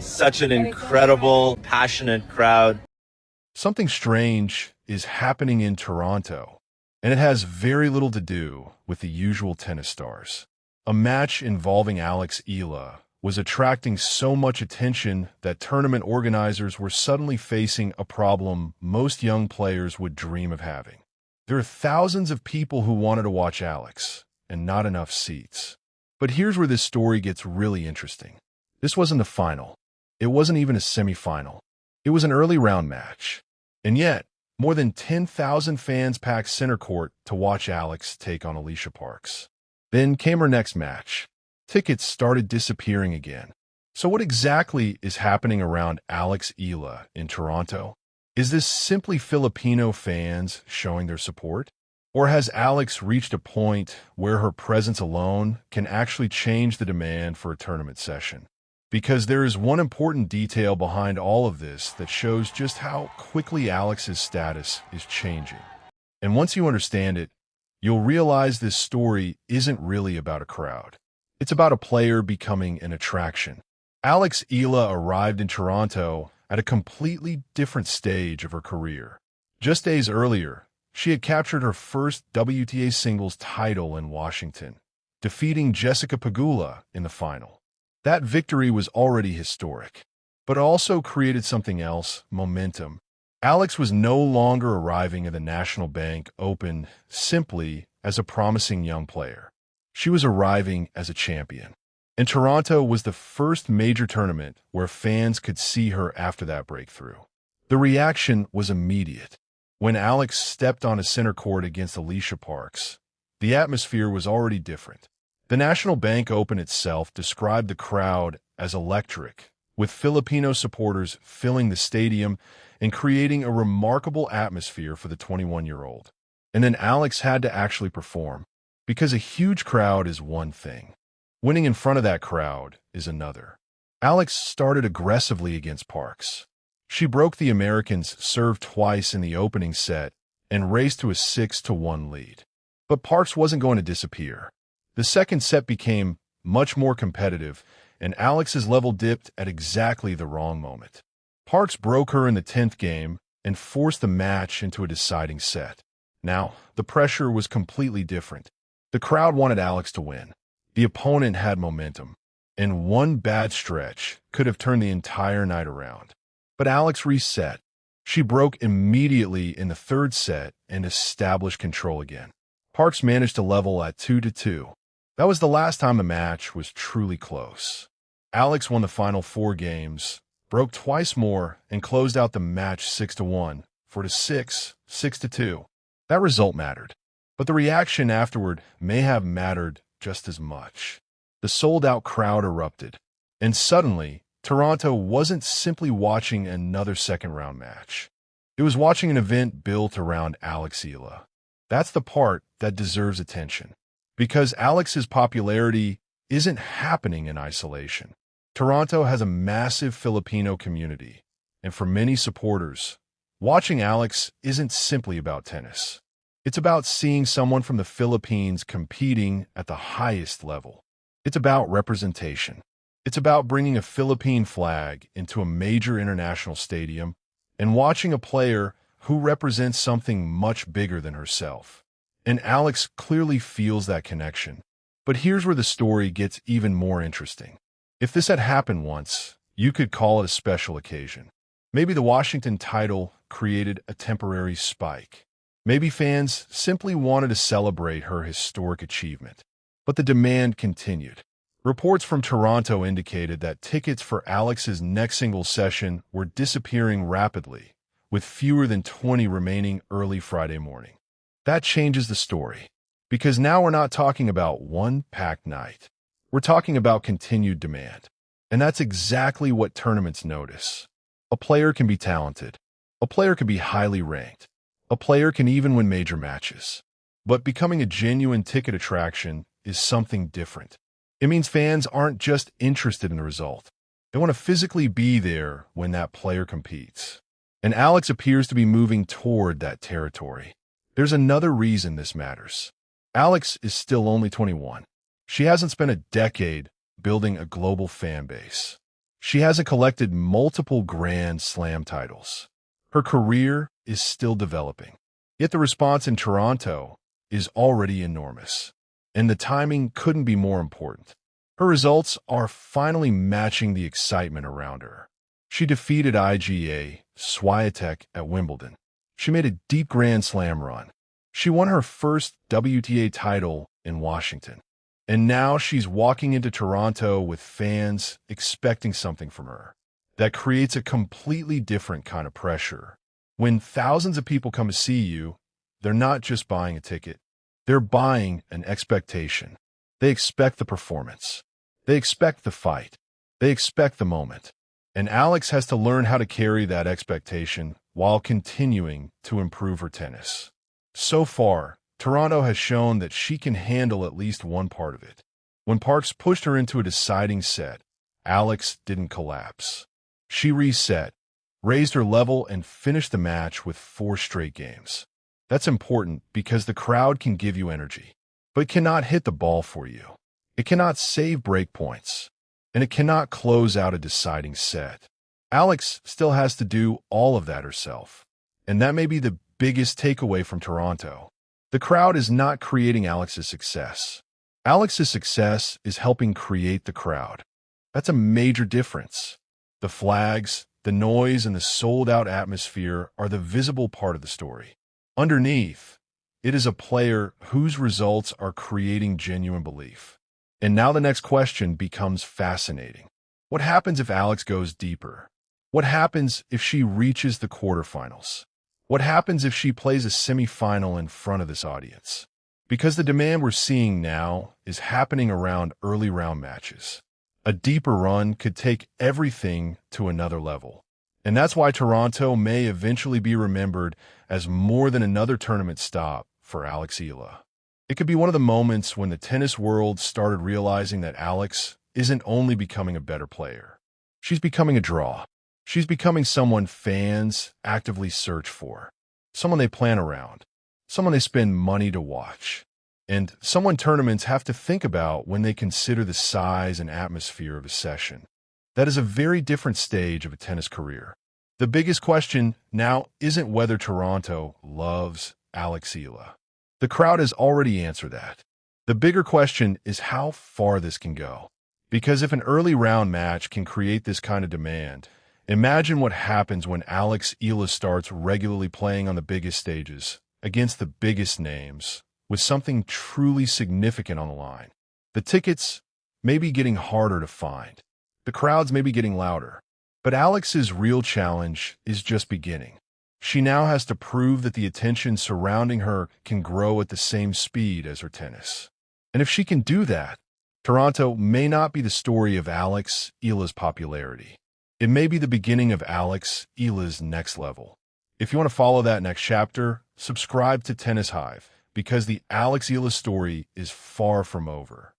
Such an incredible, passionate crowd. Something strange is happening in Toronto, and it has very little to do with the usual tennis stars. A match involving Alex Eala was attracting so much attention that tournament organizers were suddenly facing a problem most young players would dream of having. There are thousands of people who wanted to watch Alex, and not enough seats. But here's where this story gets really interesting. This wasn't a final. It wasn't even a semifinal. It was an early round match. And yet, more than 10,000 fans packed center court to watch Alex take on Alycia Parks. Then came her next match. Tickets started disappearing again. So what exactly is happening around Alex Eala in Toronto? Is this simply Filipino fans showing their support? Or has Alex reached a point where her presence alone can actually change the demand for a tournament session? Because there is one important detail behind all of this that shows just how quickly Alex's status is changing. And once you understand it, you'll realize this story isn't really about a crowd. It's about a player becoming an attraction. Alex Eala arrived in Toronto at a completely different stage of her career. Just days earlier, she had captured her first WTA singles title in Washington, defeating Jessica Pegula in the final. That victory was already historic, but also created something else, momentum. Alex was no longer arriving at the National Bank Open simply as a promising young player. She was arriving as a champion. And Toronto was the first major tournament where fans could see her after that breakthrough. The reaction was immediate. When Alex stepped on a center court against Alycia Parks, the atmosphere was already different. The National Bank Open itself described the crowd as electric, with Filipino supporters filling the stadium and creating a remarkable atmosphere for the 21-year-old. And then Alex had to actually perform, because a huge crowd is one thing. Winning in front of that crowd is another. Alex started aggressively against Parks. She broke the American's serve twice in the opening set and raced to a 6-1 lead. But Parks wasn't going to disappear. The second set became much more competitive, and Alex's level dipped at exactly the wrong moment. Parks broke her in the 10th game and forced the match into a deciding set. Now, the pressure was completely different. The crowd wanted Alex to win. The opponent had momentum, and one bad stretch could have turned the entire night around. But Alex reset. She broke immediately in the third set and established control again. Parks managed to level at 2-2. That was the last time the match was truly close. Alex won the final 4 games, broke twice more, and closed out the match 6-1, 4-6, 6-2. That result mattered, but the reaction afterward may have mattered just as much. The sold-out crowd erupted, and suddenly, Toronto wasn't simply watching another second-round match. It was watching an event built around Alex Eala. That's the part that deserves attention, because Alex's popularity isn't happening in isolation. Toronto has a massive Filipino community, and for many supporters, watching Alex isn't simply about tennis. It's about seeing someone from the Philippines competing at the highest level. It's about representation. It's about bringing a Philippine flag into a major international stadium and watching a player who represents something much bigger than herself. And Alex clearly feels that connection. But here's where the story gets even more interesting. If this had happened once, you could call it a special occasion. Maybe the Washington title created a temporary spike. Maybe fans simply wanted to celebrate her historic achievement. But the demand continued. Reports from Toronto indicated that tickets for Alex's next singles session were disappearing rapidly, with fewer than 20 remaining early Friday morning. That changes the story, because now we're not talking about one packed night. We're talking about continued demand. And that's exactly what tournaments notice. A player can be talented. A player can be highly ranked. A player can even win major matches. But becoming a genuine ticket attraction is something different. It means fans aren't just interested in the result. They want to physically be there when that player competes. And Alex appears to be moving toward that territory. There's another reason this matters. Alex is still only 21. She hasn't spent a decade building a global fan base. She hasn't collected multiple Grand Slam titles. Her career is still developing. Yet the response in Toronto is already enormous. And the timing couldn't be more important. Her results are finally matching the excitement around her. She defeated Iga Swiatek at Wimbledon. She made a deep Grand Slam run. She won her first WTA title in Washington. And now she's walking into Toronto with fans expecting something from her. That creates a completely different kind of pressure. When thousands of people come to see you, they're not just buying a ticket. They're buying an expectation. They expect the performance. They expect the fight. They expect the moment. And Alex has to learn how to carry that expectation while continuing to improve her tennis. So far, Toronto has shown that she can handle at least one part of it. When Parks pushed her into a deciding set, Alex didn't collapse. She reset, raised her level, and finished the match with 4 straight games. That's important because the crowd can give you energy, but it cannot hit the ball for you. It cannot save break points, and it cannot close out a deciding set. Alex still has to do all of that herself, and that may be the biggest takeaway from Toronto. The crowd is not creating Alex's success. Alex's success is helping create the crowd. That's a major difference. The flags, the noise, and the sold-out atmosphere are the visible part of the story. Underneath, it is a player whose results are creating genuine belief. And now the next question becomes fascinating. What happens if Alex goes deeper? What happens if she reaches the quarterfinals? What happens if she plays a semifinal in front of this audience? Because the demand we're seeing now is happening around early round matches. A deeper run could take everything to another level. And that's why Toronto may eventually be remembered as more than another tournament stop for Alex Eala. It could be one of the moments when the tennis world started realizing that Alex isn't only becoming a better player. She's becoming a draw. She's becoming someone fans actively search for, someone they plan around, someone they spend money to watch, and someone tournaments have to think about when they consider the size and atmosphere of a session. That is a very different stage of a tennis career. The biggest question now isn't whether Toronto loves Alex Eala. The crowd has already answered that. The bigger question is how far this can go. Because if an early round match can create this kind of demand, imagine what happens when Alex Eala starts regularly playing on the biggest stages, against the biggest names, with something truly significant on the line. The tickets may be getting harder to find. The crowds may be getting louder. But Alex's real challenge is just beginning. She now has to prove that the attention surrounding her can grow at the same speed as her tennis. And if she can do that, Toronto may not be the story of Alex Eala's popularity. It may be the beginning of Alex Eala's next level. If you want to follow that next chapter, subscribe to Tennis Hive, because the Alex Eala story is far from over.